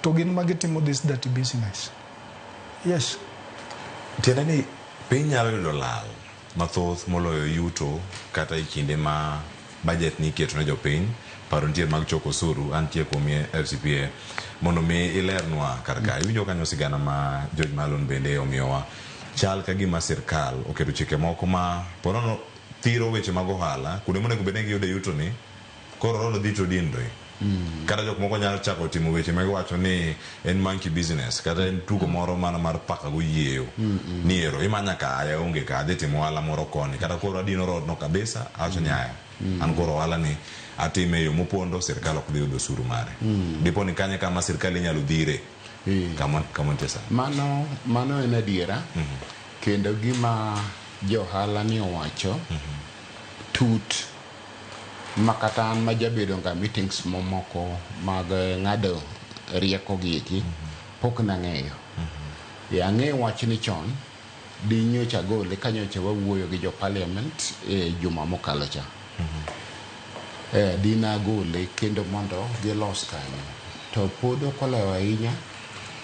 to gin magitimo this dirty business. Yes. Tiende ni piny nyalo yudo lal mathoth moloyo yuto kata e kinde ma budget ni iketo ne jopiny paro nitie mag choko osuru antie kuom FCPA mondo mi ilernwa karka iwinjo kanyo sigana ma George Malon bende omiyowa chal ka gima sirkal oketo chike moko ma porono thiro weche mag ohala kude monego bed ni giyudo yuto ni koro rono dhi to dindoi kata jok moko nyalo chako timo weche mag wacho ni en monkey business kata en tugo moro mana mar paka go yieyo ni ero imanya ka aya onge ka dhi timo ohala moro koni kata koro adino rodno kabisa acho nyaya an koro ohala ni atime yo mopondo sirkal ok dhi yudo osuru mare dipo ni kanye kama sirkal inyalo dhire kama tesa mano en adiera kendo gima johala ni owacho tut makata an majabedo nga meetings momoko mag ng'ado rieko giki pok nang'eyo ang'eyo wach ni chon di nyocha gole kanyocha wawuoyo gi jo parliament juma mokalo cha dina gole kendo mondo gilos kanyo to pod okolewo ahinya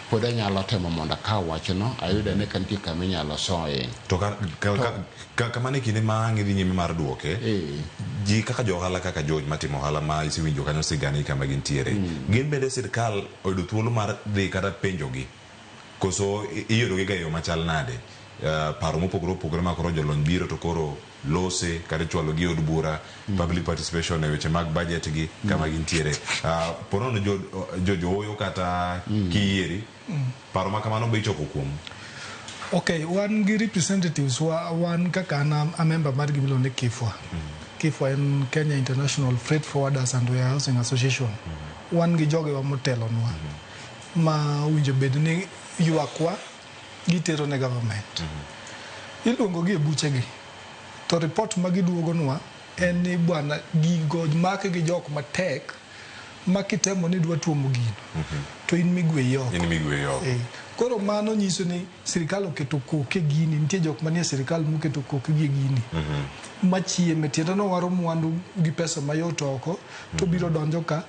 pod anyalo temo mondo ka wachno ayuda ne kantie kama inyalo soye to kama ne kinde ma ng'idhi nyime mar duoke ji kaka jo ohala kaka George matimo ohala ma isiwinjo kanyo sigani kama gintiere gin bende sirkal oyudo thuolo mar dhi kata penjogi koso iyudogi ga yo machal nade paro mopogore opogore ma koro jolony biro to koro lose kata chwalo gi od bura public participation e weche mag budget gi kama gintiere porono jo kata kiyieri paro ma kamano be ichoko kuom Okay, wan gi representatives wan kaka a member mar gimilo ne KIFWA. KIFWA en Kenya International Freight Forwarders and Warehousing Association. Wan gi joge wa motelo nwa ma winjo bed ni yuakwa gitero ne government. Iluongo gi e buche gi. To report magiduogo nwa en ni bwana gigo make gi jok matek makitemo ni dwa tuomo gino. To in migwe yoko. Koro mano nyiso ni sirikal oketo koke gini nitie jok manie sirikal moketo koke gi gini machieme tiende no waro mwandu gi pesa mayot oko to biro donjo ka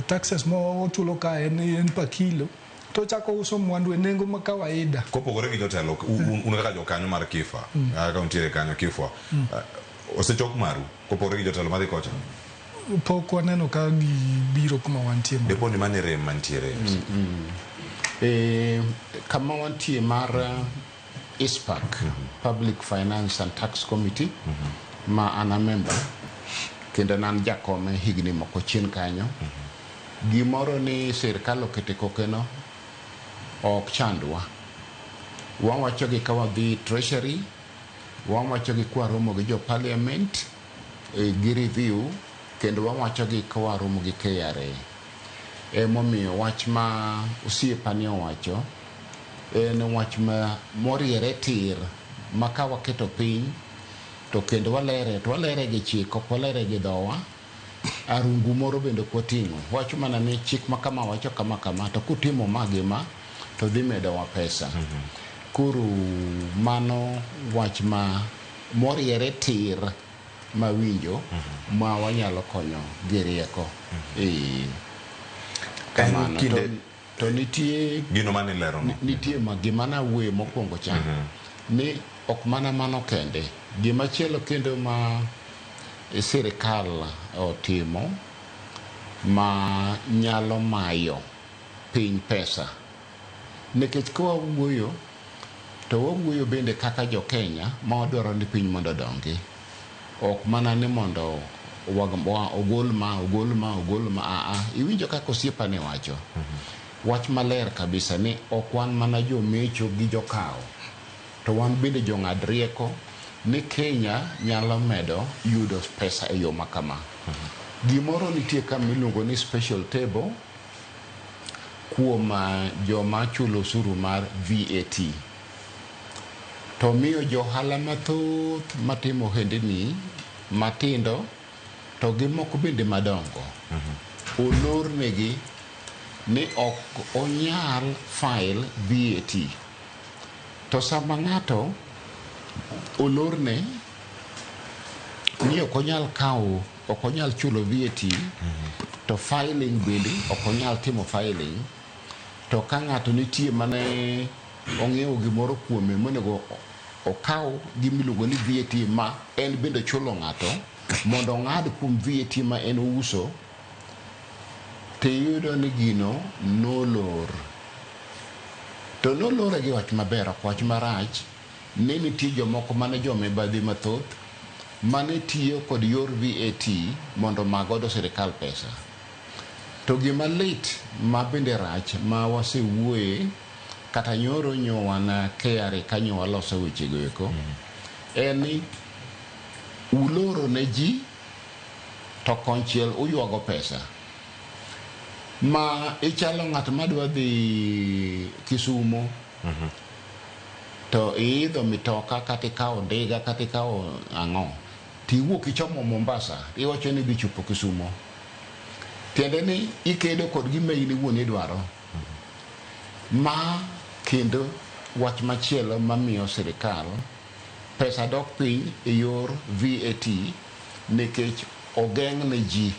taxes mo ochulo ka en pa kilo to chako uso mwandu e nengo ma kawaida kopogore gi jotelo un kaka jokanyo mar KIFWA kaka untiere kanyo KIFWA osechok maru kopogore gi jotelo madhi kocha pok waneno ka gibiro kuma wantie depo ni mane rem mantiere kama wantie mar ISPAC Public Finance and Tax Committee ma ana member kendo nan jakome higni moko chien kanyo gimoro ni sirkal okete kokeno ok chandwa wawacho gi kawa dhi treasury wawacho gi kwa romo gi jo parliament gi review kendo wawacho gi kawa romo gi KRA momiyo wach ma osiepani owacho en wach ma moriere tir maka waketo piny to kendo walere gi chik ok walere gi dhowa arungu moro bende kwating'o wach mana ni chik ma kama wacho kama to kutimo magima to dhi medowa pesa kuru mano wach ma moriere tir ma winjo ma wanyalo konyo gi rieko kamano to nitie gino mane lero nitie gima na wuoyo mokwongo cha ni ok mana mano kende gima chielo kendo ma sirikal otimo ma nyalo mayo piny pesa nikech kwa wuoyo to wuoyo bende kaka jo Kenya ma wadwaro ni piny mondo dongi ok mana ni mondo ogol ma iwinjo kaka osiepa ne wacho wach maler kabisa ni ok wan mana jo mecho gi jo kawo to wan bende jo ng'ad rieko ni Kenya nyalo medo yudo pesa e yo makama gimoro nitie kama iluongo ni special table kuom joma chulo osuru mar VAT to miyo johala mathoth matimo ohendni matindo to gi moko bende madongo olornegi ni ok onyal file VAT to sama ng'ato olorne ni ok onyal chulo VAT to filing bende ok onyal timo filing to ka ng'ato nitie mane ong'iewo gimoro kuome monego okaw gimiluongo ni VAT ma en bende chulo ng'ato mondo ong'ad kuom VAT ma en uso, tiyudo ni gino nolor. To nolore gi wach maber, ok wach marach. Ne nitie jomoko mane jomibadhi mathoth mane tiyo kod yor VAT mondo magodo sirikal pesa. To gima lit ma bende rach ma wasewuoye kata nyoro nyowana KRA kanyo waloso wechego eko en ni uloro ne ji to konchiel uywago pesa. Ma ichalo ng'at madwa dhi Kisumo to iidho mitoka kata ikawo ndiga kata ikawo ang'o tiwuok ichomo Mombasa iwacho ni dhi chopo Kisumo, tiende ni ikedo kod gima in iwuon idwaro. Ma kendo wach machielo mamiyo sirikal pesa dok piny e yor VAT nikech ogeng' ne ji